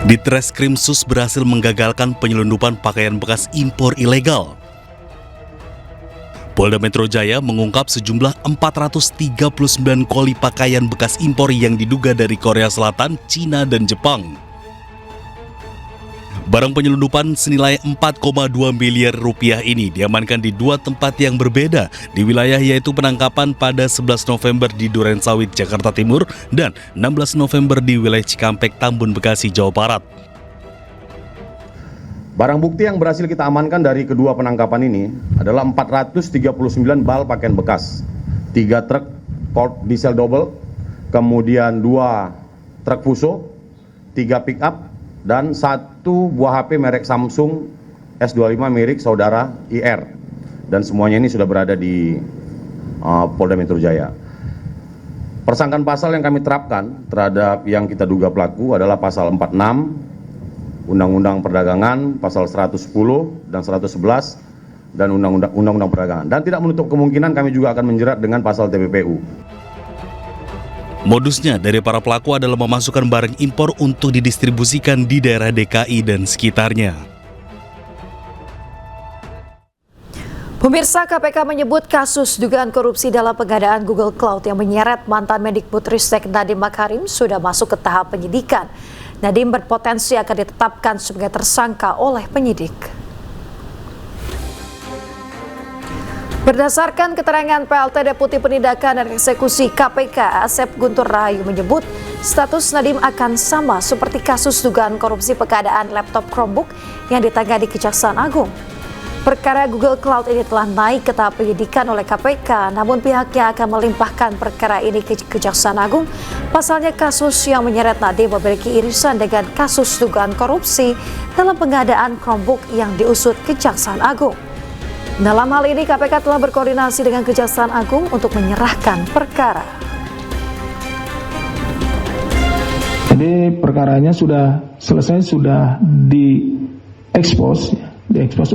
Ditreskrimsus berhasil menggagalkan penyelundupan pakaian bekas impor ilegal. Polda Metro Jaya mengungkap sejumlah 439 koli pakaian bekas impor yang diduga dari Korea Selatan, Cina, dan Jepang. Barang penyelundupan senilai 4,2 miliar rupiah ini diamankan di dua tempat yang berbeda di wilayah, yaitu penangkapan pada 11 November di Durensawit, Jakarta Timur dan 16 November di wilayah Cikampek, Tambun, Bekasi, Jawa Barat. Barang bukti yang berhasil kita amankan dari kedua penangkapan ini adalah 439 bal pakaian bekas, 3 truk Ford diesel double, kemudian 2 truk Fuso, 3 pick up, dan 1 buah HP merek Samsung S25 milik saudara IR. Dan semuanya ini sudah berada di Polda Metro Jaya. Persangkaan pasal yang kami terapkan terhadap yang kita duga pelaku adalah pasal 46 Undang-Undang Perdagangan, pasal 110 dan 111 dan Undang-Undang Perdagangan. Dan tidak menutup kemungkinan kami juga akan menjerat dengan pasal TPPU. Modusnya dari para pelaku adalah memasukkan barang impor untuk didistribusikan di daerah DKI dan sekitarnya. Pemirsa, KPK menyebut kasus dugaan korupsi dalam pengadaan Google Cloud yang menyeret mantan Mendikbudristek Nadiem Makarim sudah masuk ke tahap penyidikan. Nadiem berpotensi akan ditetapkan sebagai tersangka oleh penyidik. Berdasarkan keterangan PLT Deputi Penindakan dan Eksekusi KPK, Asep Guntur Rahayu menyebut status Nadiem akan sama seperti kasus dugaan korupsi pengadaan laptop Chromebook yang ditangani Kejaksaan Agung. Perkara Google Cloud ini telah naik ke tahap penyidikan oleh KPK, namun pihaknya akan melimpahkan perkara ini ke Kejaksaan Agung. Pasalnya kasus yang menyeret Nadiem memiliki irisan dengan kasus dugaan korupsi dalam pengadaan Chromebook yang diusut Kejaksaan Agung. Dalam hal ini KPK telah berkoordinasi dengan Kejaksaan Agung untuk menyerahkan perkara. Jadi perkaranya sudah selesai, sudah diekspos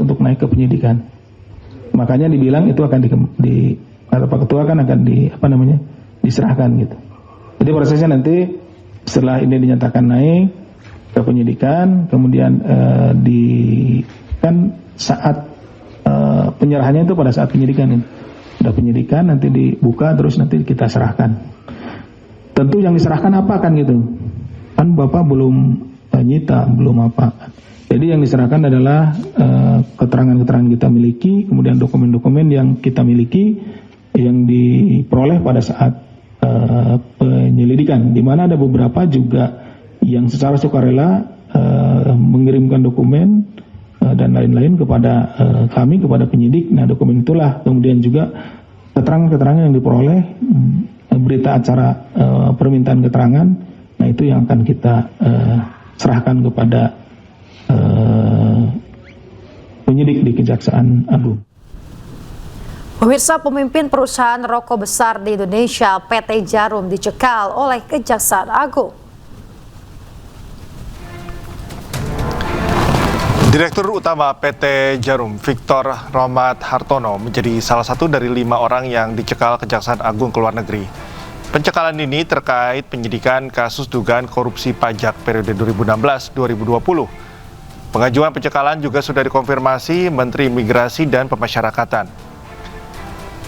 untuk naik ke penyidikan. Makanya dibilang itu akan kata Pak Ketua kan akan diserahkan gitu. Jadi prosesnya nanti setelah ini dinyatakan naik ke penyidikan, kemudian saat penyerahannya itu pada saat penyidikan ini. Sudah penyidikan, nanti dibuka, terus nanti kita serahkan. Tentu yang diserahkan apa kan gitu. Kan Bapak belum nyita, belum apa. Jadi yang diserahkan adalah keterangan-keterangan kita miliki, kemudian dokumen-dokumen yang kita miliki, yang diperoleh pada saat penyelidikan. Di mana ada beberapa juga yang secara sukarela mengirimkan dokumen dan lain-lain kepada kami, kepada penyidik. Nah, dokumen itulah kemudian juga keterangan-keterangan yang diperoleh, berita acara permintaan keterangan. Nah, itu yang akan kita serahkan kepada penyidik di Kejaksaan Agung. Pemirsa, pemimpin perusahaan rokok besar di Indonesia, PT Djarum, dicekal oleh Kejaksaan Agung. Direktur Utama PT Djarum, Victor Romat Hartono, menjadi salah satu dari 5 orang yang dicekal Kejaksaan Agung ke luar negeri. Pencekalan ini terkait penyidikan kasus dugaan korupsi pajak periode 2016-2020. Pengajuan pencekalan juga sudah dikonfirmasi Menteri Imigrasi dan Pemasyarakatan.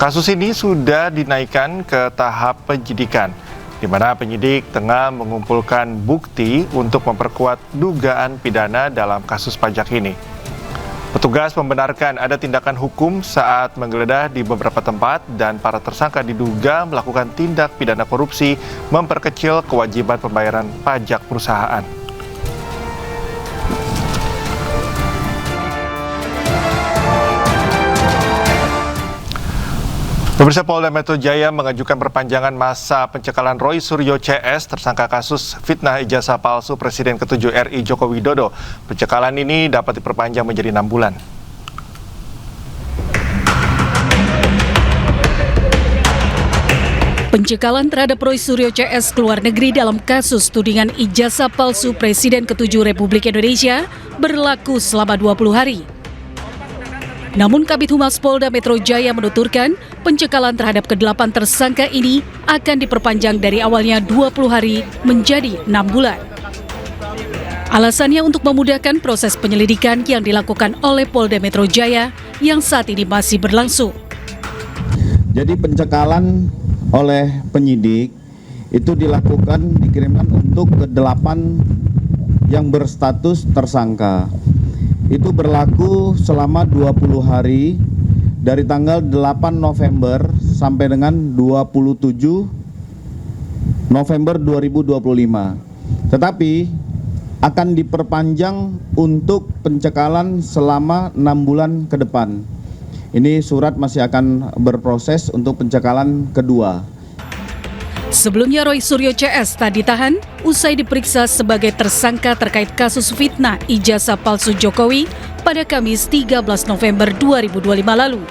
Kasus ini sudah dinaikkan ke tahap penyidikan, di mana penyidik tengah mengumpulkan bukti untuk memperkuat dugaan pidana dalam kasus pajak ini. Petugas membenarkan ada tindakan hukum saat menggeledah di beberapa tempat dan para tersangka diduga melakukan tindak pidana korupsi memperkecil kewajiban pembayaran pajak perusahaan. Pemirsa, Polda Metro Jaya mengajukan perpanjangan masa pencekalan Roy Suryo CS tersangka kasus fitnah ijazah palsu Presiden ke-7 RI Joko Widodo. Pencekalan ini dapat diperpanjang menjadi 6 bulan. Pencekalan terhadap Roy Suryo CS ke luar negeri dalam kasus tudingan ijazah palsu Presiden ke-7 Republik Indonesia berlaku selama 20 hari. Namun Kabid Humas Polda Metro Jaya menuturkan pencekalan terhadap ke-8 tersangka ini akan diperpanjang dari awalnya 20 hari menjadi 6 bulan. Alasannya untuk memudahkan proses penyelidikan yang dilakukan oleh Polda Metro Jaya yang saat ini masih berlangsung. Jadi pencekalan oleh penyidik itu dikirimkan untuk ke-8 yang berstatus tersangka. Itu berlaku selama 20 hari dari tanggal 8 November sampai dengan 27 November 2025. Tetapi akan diperpanjang untuk pencekalan selama 6 bulan ke depan. Ini surat masih akan berproses untuk pencekalan kedua. Sebelumnya Roy Suryo CS tak ditahan usai diperiksa sebagai tersangka terkait kasus fitnah ijazah palsu Jokowi pada Kamis 13 November 2025 lalu.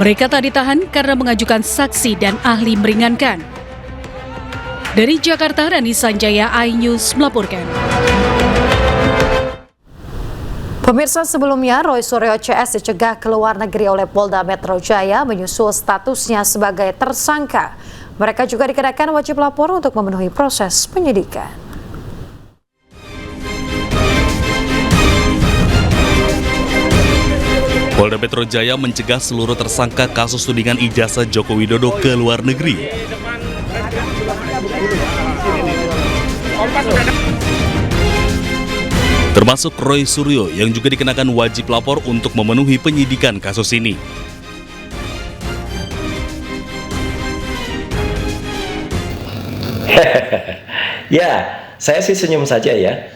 Mereka tak ditahan karena mengajukan saksi dan ahli meringankan. Dari Jakarta, Rani Sanjaya, iNews melaporkan. Pemirsa, sebelumnya Roy Suryo CS dicegah ke luar negeri oleh Polda Metro Jaya menyusul statusnya sebagai tersangka. Mereka juga dikenakan wajib lapor untuk memenuhi proses penyidikan. Polda Metro Jaya mencegah seluruh tersangka kasus tudingan ijazah Joko Widodo ke luar negeri. Termasuk Roy Suryo yang juga dikenakan wajib lapor untuk memenuhi penyidikan kasus ini. Ya, saya sih senyum saja ya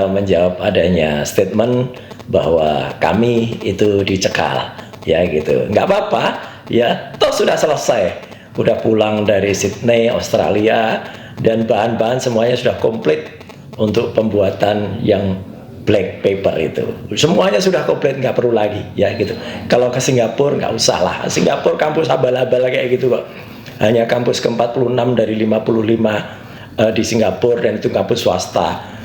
menjawab adanya statement bahwa kami itu dicekal, ya gitu. Nggak apa-apa, ya toh sudah selesai, udah pulang dari Sydney, Australia, dan bahan-bahan semuanya sudah komplit untuk pembuatan yang black paper itu. Semuanya sudah komplit, nggak perlu lagi, ya gitu. Kalau ke Singapura nggak usah lah, Singapura kampus abal-abal kayak gitu kok. Hanya kampus ke-46 dari 55 di Singapura, dan itu kampus swasta.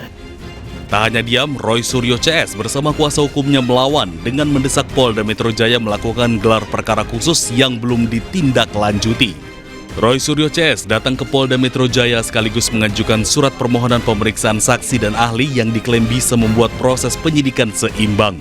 Tak hanya diam, Roy Suryo CS bersama kuasa hukumnya melawan dengan mendesak Polda Metro Jaya melakukan gelar perkara khusus yang belum ditindaklanjuti. Roy Suryo CS datang ke Polda Metro Jaya sekaligus mengajukan surat permohonan pemeriksaan saksi dan ahli yang diklaim bisa membuat proses penyidikan seimbang.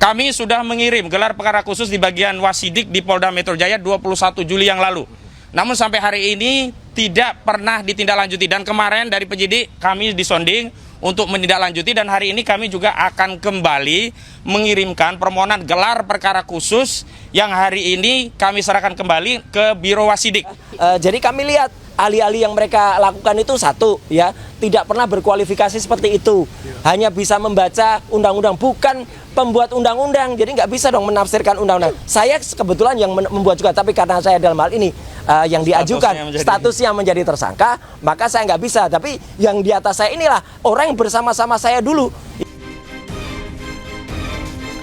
Kami sudah mengirim gelar perkara khusus di bagian Wasidik di Polda Metro Jaya 21 Juli yang lalu. Namun sampai hari ini tidak pernah ditindaklanjuti, dan kemarin dari penyidik kami disonding untuk menindaklanjuti, dan hari ini kami juga akan kembali mengirimkan permohonan gelar perkara khusus yang hari ini kami serahkan kembali ke Biro Wasidik. Jadi kami lihat ahli-ahli yang mereka lakukan itu satu, ya, tidak pernah berkualifikasi seperti itu, hanya bisa membaca undang-undang, bukan pembuat undang-undang, jadi nggak bisa dong menafsirkan undang-undang. Saya kebetulan yang membuat juga, tapi karena saya dalam hal ini yang diajukan statusnya menjadi tersangka, maka saya nggak bisa. Tapi yang di atas saya inilah orang yang bersama-sama saya dulu.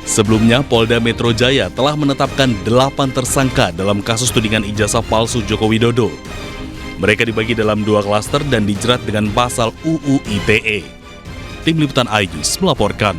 Sebelumnya, Polda Metro Jaya telah menetapkan 8 tersangka dalam kasus tudingan ijazah palsu Joko Widodo. Mereka dibagi dalam 2 klaster dan dijerat dengan pasal UU ITE. Tim Liputan iNews melaporkan.